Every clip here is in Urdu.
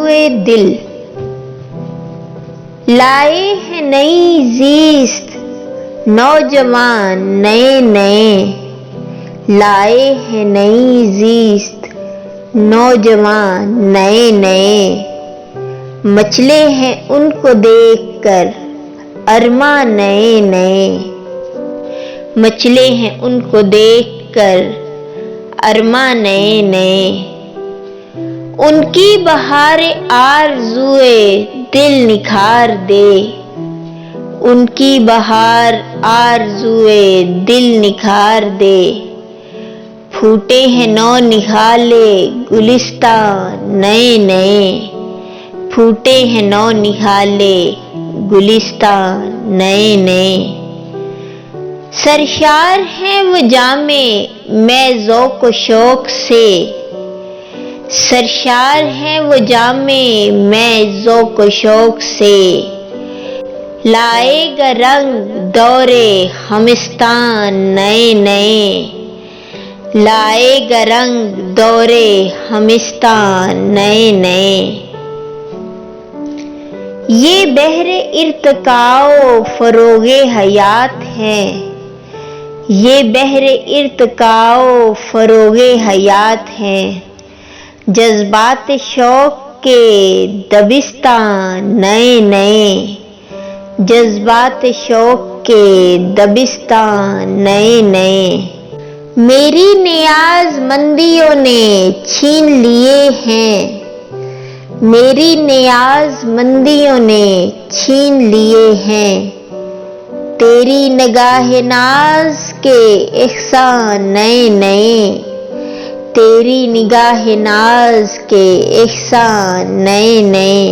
آرزوئے دل، لائے ہیں نئی زیست نوجوان نئے نئے، لائے ہیں نئی زیست نوجوان نئے نئے، مچلے ہیں ان کو دیکھ کر ارماں نئے نئے، مچلے ہیں ان کو دیکھ کر ارماں نئے نئے، ان کی بہار آرزوئے دل نکھار دے، ان کی بہار آرزوئے دل نکھار دے، پھوٹے ہیں نو نہالے گلستان نئے نئے، پھوٹے ہیں نو نہالے گلستان نئے نئے، سرشار ہیں وہ جامے میں ذوق و شوق سے، سرشار ہیں وہ جامے میں ذوق و شوق سے، لائے گا رنگ دور خمستان نئے نئے، لائے گا رنگ دور خمستان نئے نئے، یہ بحر ارتقاء و فروغ حیات ہے، یہ بحر ارتقاء و فروغ حیات ہے، جذبات شوق کے دبستان نئے نئے، جذبات شوق کے دبستان نئے نئے، میری نیاز مندیوں نے چھین لیے ہیں، میری نیاز مندیوں نے چھین لیے ہیں، تیری نگاہ ناز کے احسان نئے نئے، تیری نگاہ ناز کے احسان نئے نئے،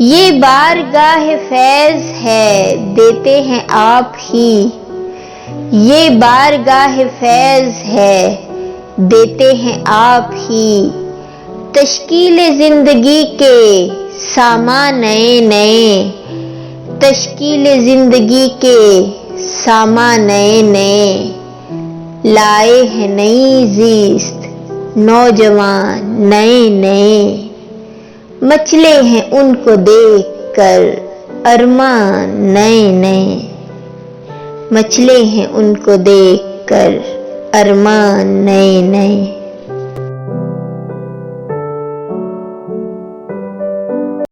یہ بارگاہ فیض ہے دیتے ہیں آپ ہی، یہ بارگاہ فیض ہے دیتے ہیں آپ ہی، تشکیل زندگی کے سامان نئے نئے، تشکیل زندگی کے سامان نئے نئے، لائے ہیں نئی زیست نوجوان نئے نئے، مچلے ہیں ان کو دیکھ کر ارمان نئے نئے، مچلے ہیں ان کو دیکھ کر ارمان نئے نئے۔